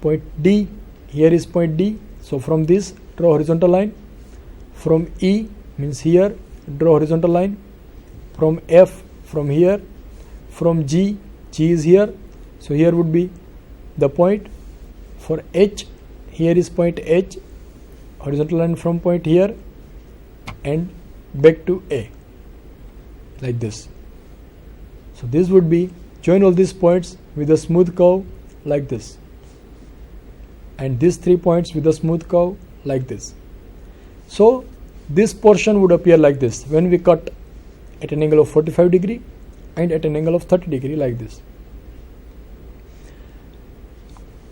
point D, here is point D. So from this draw horizontal line. From E means here draw horizontal line. From F, from here. From G, G is here, so here would be the point. For H, here is point H, horizontal line from point here and back to A, like this. So this would be, join all these points with a smooth curve like this, and these 3 points with a smooth curve like this. So this portion would appear like this when we cut at an angle of 45 degree and at an angle of 30 degree like this.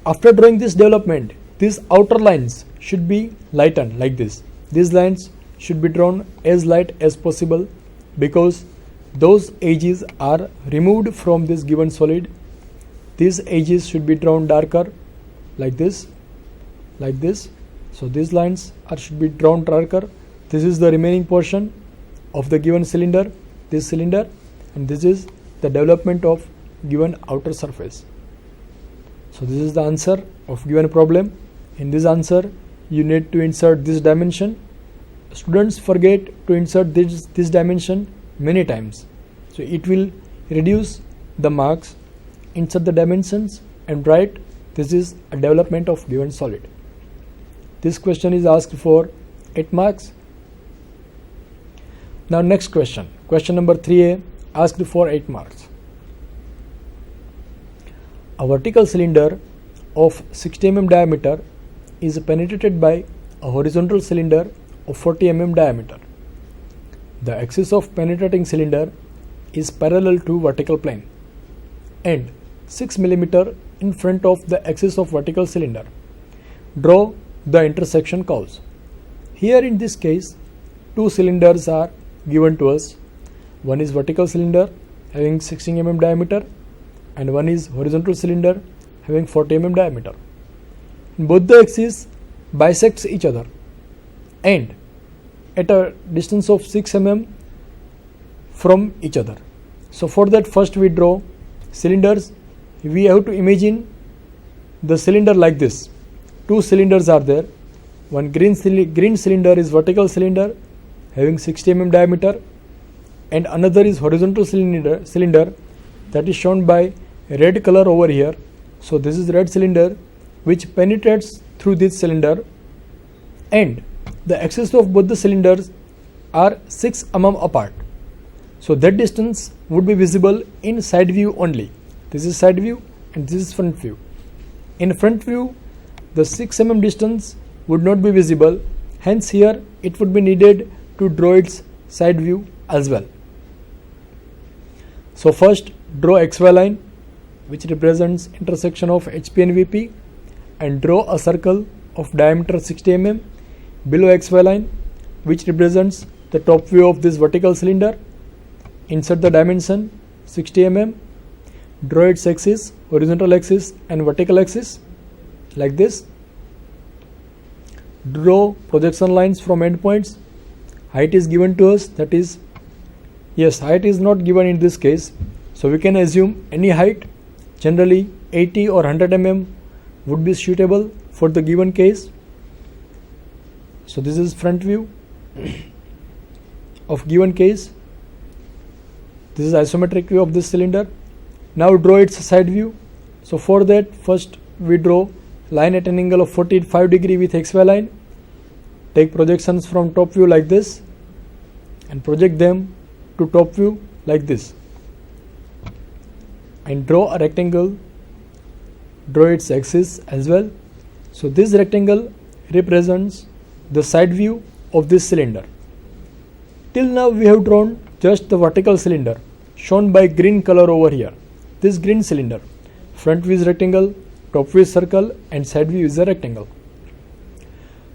After drawing this development, these outer lines should be lightened like this. These lines should be drawn as light as possible because those edges are removed from this given solid. These edges should be drawn darker like this, like this. So these lines should be drawn darker. This is the remaining portion of the given cylinder, this cylinder, and this is the development of given outer surface. So this is the answer of given problem. In this answer you need to insert this dimension. Students forget to insert this dimension many times, so it will reduce the marks. Insert the dimensions and write this is a development of given solid. This question is asked for 8 marks. Now next question, question number 3A, asked for 8 marks. A vertical cylinder of 60 mm diameter is penetrated by a horizontal cylinder of 40 mm diameter. The axis of penetrating cylinder is parallel to vertical plane and 6 mm in front of the axis of vertical cylinder. Draw the intersection curves. Here in this case, 2 cylinders are given to us. One is vertical cylinder having 60 mm diameter and one is horizontal cylinder having 40 mm diameter. Both the axes bisects each other and at a distance of 6 mm from each other. So for that, first we draw cylinders. We have to imagine the cylinder like this. 2 cylinders are there. One green cylinder is vertical cylinder having 60 mm diameter and another is horizontal cylinder that is shown by red color over here. So this is red cylinder which penetrates through this cylinder, and the axis of both the cylinders are 6 mm apart. So that distance would be visible in side view only. This is side view and this is front view. In front view, the 6 mm distance would not be visible, hence here it would be needed to draw its side view as well. So first draw XY line which represents intersection of HP and VP, and draw a circle of diameter 60 mm below XY line which represents the top view of this vertical cylinder. Insert the dimension 60 mm, draw its axis, horizontal axis and vertical axis like this. Draw projection lines from endpoints. Height is given to us, that is, yes, height is not given in this case, so we can assume any height. Generally 80 or 100 mm would be suitable for the given case. So this is front view of given case. This is isometric view of this cylinder. Now draw its side view. So for that, first we draw line at an angle of 45 degree with XY line. Take projections from top view like this and project them to top view like this, and draw a rectangle. Draw its axis as well. So this rectangle represents the side view of this cylinder. Till now we have drawn just the vertical cylinder shown by green color over here. This green cylinder, front view is rectangle, top view is circle and side view is a rectangle.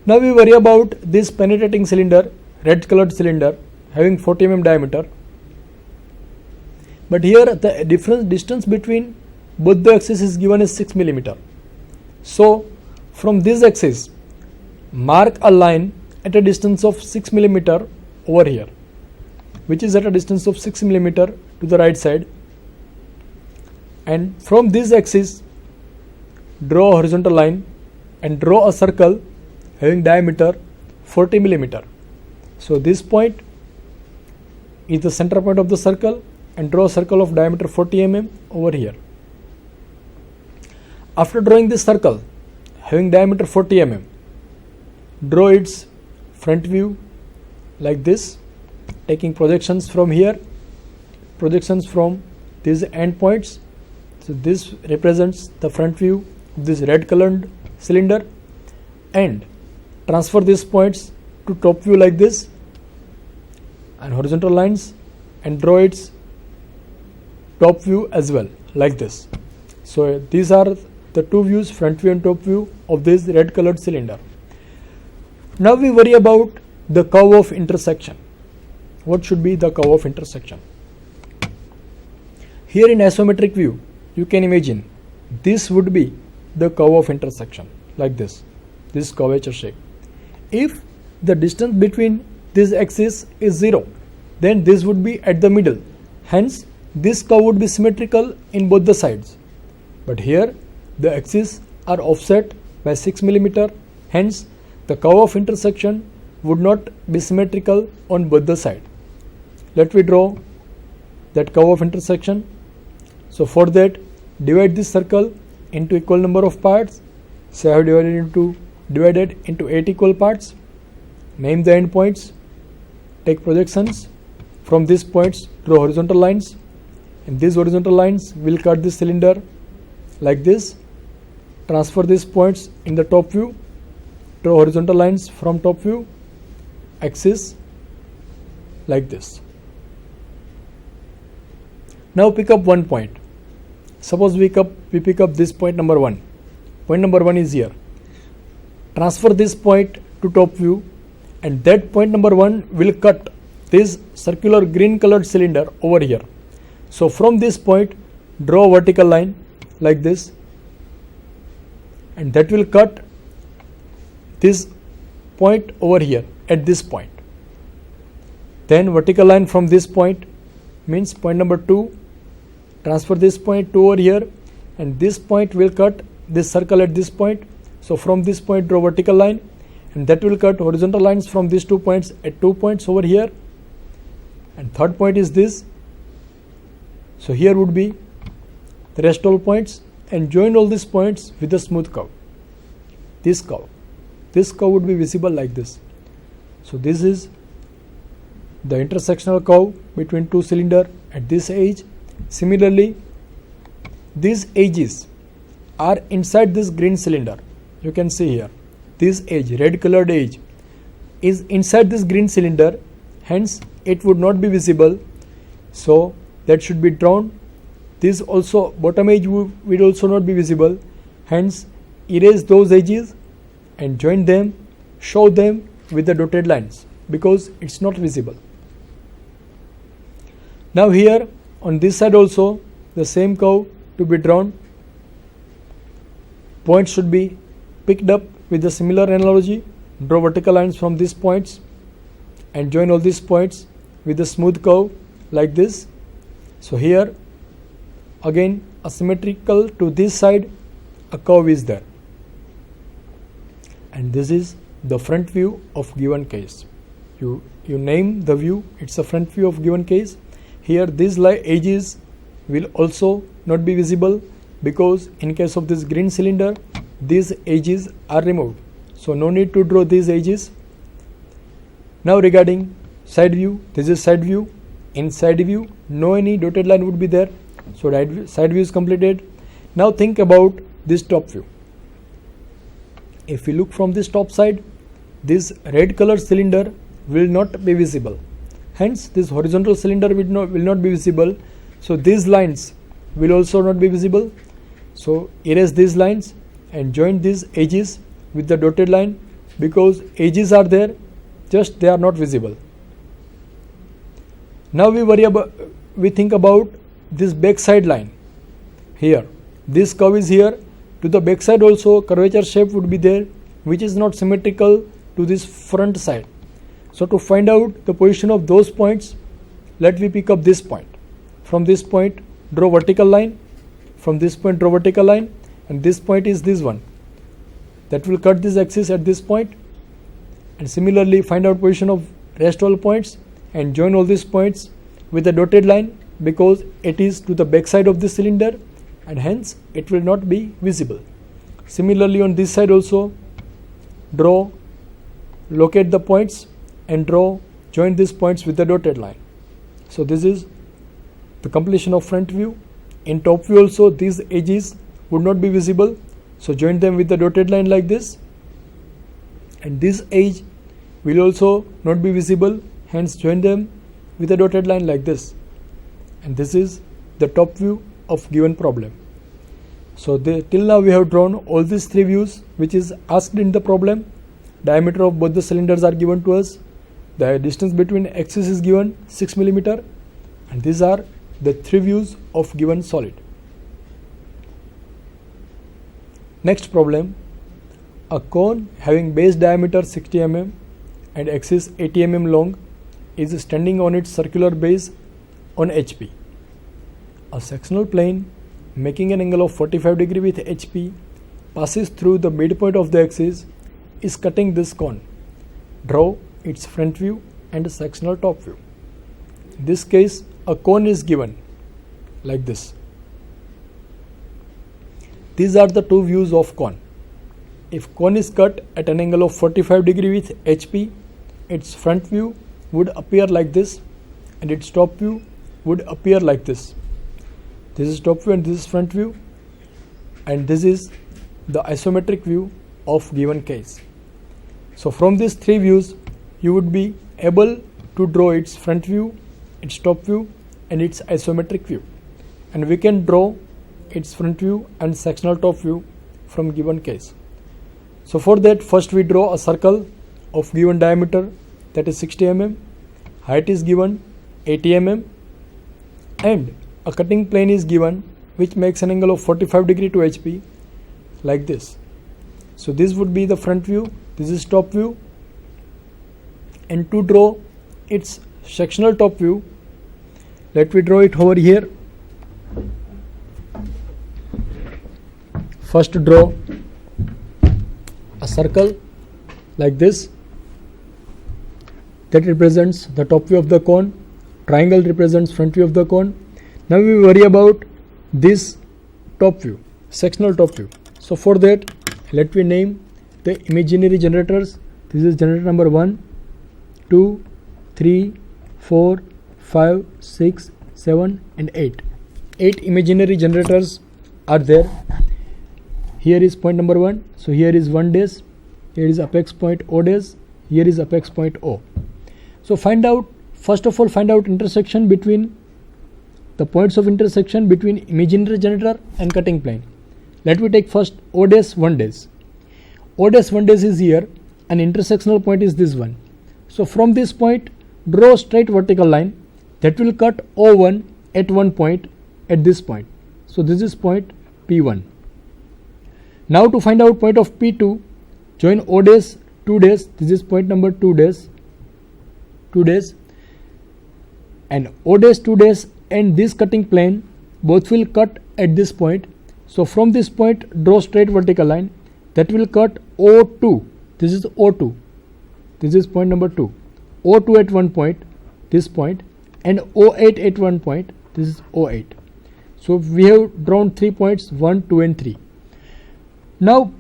Now we worry about this penetrating cylinder, red colored cylinder having 40 mm diameter. But here the distance between both the axes is given as 6 mm. So from this axis mark a line at a distance of 6 mm over here, which is at a distance of 6 mm to the right side, and from this axis draw a horizontal line and draw a circle having diameter 40 millimeter. So this point is the center point of the circle, and draw a circle of diameter 40 mm over here. After drawing this circle having diameter 40 mm, draw its front view like this, taking projections from here, projections from these end points. So this represents the front view of this red colored cylinder, and transfer these points to top view like this, and horizontal lines, and draw its top view as well like this. So these are the two views, front view and top view of this red colored cylinder. Now we worry about the curve of intersection. What should be the curve of intersection? Here in isometric view, you can imagine this would be the curve of intersection like this curvature shape. If the distance between this axis is 0, then this would be at the middle. Hence, this curve would be symmetrical in both the sides. But here, the axes are offset by 6 mm. Hence, the curve of intersection would not be symmetrical on both the sides. Let me draw that curve of intersection. So for that, divide this circle into equal number of parts. So I have divided into 8 equal parts. Name the end points. Take projections. From these points, draw horizontal lines. And these horizontal lines will cut this cylinder like this. Transfer these points in the top view. Draw horizontal lines from top view, axis like this. Now pick up one point. Suppose we pick up this point number 1. Point number 1 is here. Transfer this point to top view, and that point number 1 will cut this circular green colored cylinder over here. So from this point, draw a vertical line like this, and that will cut this point over here at this point. Then vertical line from this point means point number 2. Transfer this point to over here, and this point will cut this circle at this point. So from this point, draw vertical line, and that will cut horizontal lines from these 2 points at 2 points over here. And third point is this. So here would be the rest all points, and join all these points with a smooth curve. This curve would be visible like this. So this is the intersectional curve between two cylinders at this edge. Similarly, these edges are inside this green cylinder. You can see here, this edge, red colored edge, is inside this green cylinder. Hence, it would not be visible. So that should be drawn. This also, bottom edge will also not be visible. Hence, erase those edges and join them, show them with the dotted lines because it's not visible. Now here on this side also the same curve to be drawn. Points should be picked up with a similar analogy. Draw vertical lines from these points and join all these points with a smooth curve like this. So here again asymmetrical to this side, a curve is there, and this is the front view of given case. You name the view, it's a front view of given case. Here these edges will also not be visible because in case of this green cylinder these edges are removed, so no need to draw these edges. Now regarding side view, this is side view. In side view no any dotted line would be there, so side view is completed. Now think about this top view. If we look from this top side, this red colored cylinder will not be visible. Hence this horizontal cylinder will not be visible. So these lines will also not be visible. So erase these lines and join these edges with the dotted line because edges are there, just they are not visible. Now we think about this backside line. Here this curve is here. To the backside also curvature shape would be there, which is not symmetrical to this front side. So to find out the position of those points, let me pick up this point. From this point draw vertical line, from this point draw vertical line, and this point is this one. That will cut this axis at this point, and similarly find out position of rest all points and join all these points with a dotted line, because it is to the back side of this cylinder and hence it will not be visible. Similarly on this side also, locate the points and join these points with the dotted line. So this is the completion of front view. In top view also these edges would not be visible, so join them with the dotted line like this, and this edge will also not be visible, hence join them with a dotted line like this. And this is the top view of given problem. So till now we have drawn all these three views which is asked in the problem. Diameter of both the cylinders are given to us. The distance between axis is given 6 mm, and these are the three views of given solid. Next problem, a cone having base diameter 60 mm and axis 80 mm long is standing on its circular base on HP. A sectional plane making an angle of 45 degree with HP passes through the midpoint of the axis is cutting this cone. Draw its front view and a sectional top view. In this case, a cone is given like this. These are the two views of cone. If cone is cut at an angle of 45 degree with HP, its front view would appear like this and its top view would appear like this. This is top view and this is front view, and this is the isometric view of given case. So from these three views you would be able to draw its front view, its top view and its isometric view, and we can draw its front view and sectional top view from given case. So for that, first we draw a circle of given diameter, that is 60 mm, height is given 80 mm, and a cutting plane is given which makes an angle of 45 degree to HP like this. So this would be the front view, this is top view, and to draw its sectional top view, let me draw it over here. First draw a circle like this that represents the top view of the cone, triangle represents front view of the cone. Now we worry about this top view, sectional top view. So for that, let me name the imaginary generators. This is generator number 1, 2, 3, 4, 5, 6, 7 and 8. 8 imaginary generators are there. Here is point number 1. So here is 1 dash, here is apex point O dash, here is apex point O. So first of all find out intersection between the points of intersection between imaginary generator and cutting plane. Let me take first O dash 1 dash. O dash 1 dash is here and intersectional point is this one. So from this point draw a straight vertical line that will cut O1 at one point at this point. So this is point P1. Now to find out point of P2, join O dash 2 dash, this is point number 2 dash, and O dash 2 dash and this cutting plane both will cut at this point. So from this point draw straight vertical line that will cut O2, this is O2, this is point number 2, O2 at one point, this point, and O8 at one point, this is O8. So we have drawn 3 points, 1, 2 and 3. Now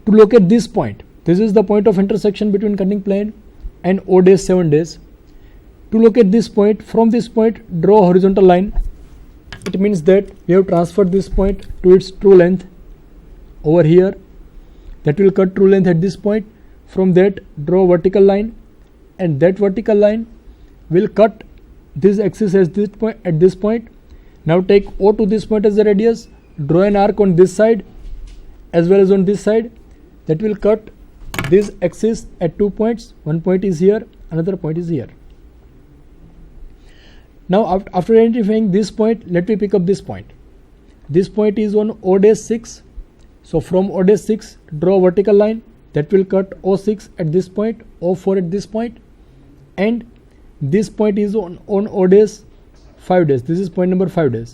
to locate this point, this is the point of intersection between cutting plane and O dash 7 dash. To locate this point, from this point draw a horizontal line. It means that we have transferred this point to its true length over here. That will cut true length at this point. From that draw a vertical line, and that vertical line will cut this axis as this point at this point. Now take O to this point as the radius, draw an arc on this side as well as on this side that will cut this axis at 2 points. One point is here, another point is here. Now after identifying this point, let me pick up this point. This point is on O dash 6. So from O dash 6 draw a vertical line that will cut O6 at this point, O4 at this point, and this point is on O dash 5 dash. This is point number 5 dash.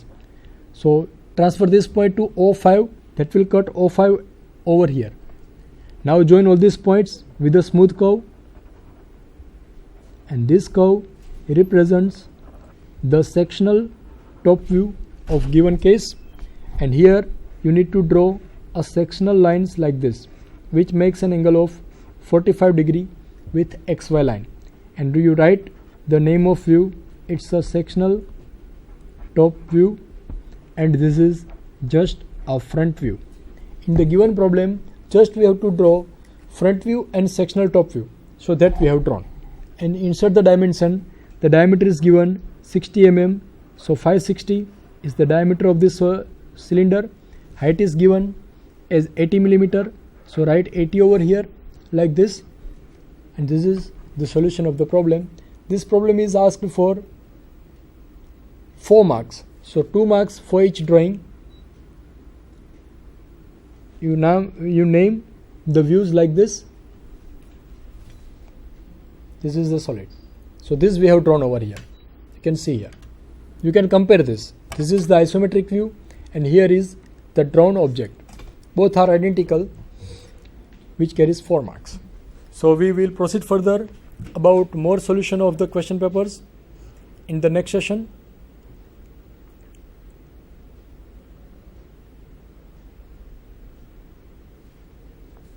So transfer this point to O5 that will cut O5 over here. Now join all these points with a smooth curve, and this curve represents the sectional top view of given case, and here you need to draw a sectional lines like this, which makes an angle of 45 degree with XY line, and do you write the name of view? It's a sectional top view, and this is just a front view. In the given problem, just we have to draw front view and sectional top view, so that we have drawn, and insert the dimension. The diameter is given 60 mm, so 560 is the diameter of this cylinder. Height is given as 80 millimeter, so write 80 over here like this, and this is the solution of the problem. This problem is asked for 4 marks, so 2 marks for each drawing. You name the views like this. This is the solid, so this we have drawn over here. You can see here, you can compare this. This is the isometric view, and here is the drawn object. Both are identical, which carries 4 marks. So we will proceed further about more solution of the question papers in the next session.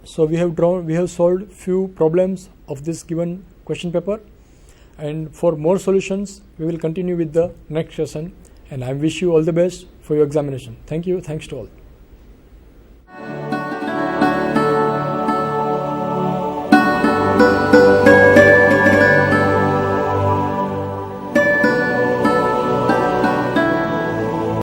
So we have solved few problems of this given question paper, and for more solutions we will continue with the next session, and I wish you all the best for your examination. Thank you. Thanks to all.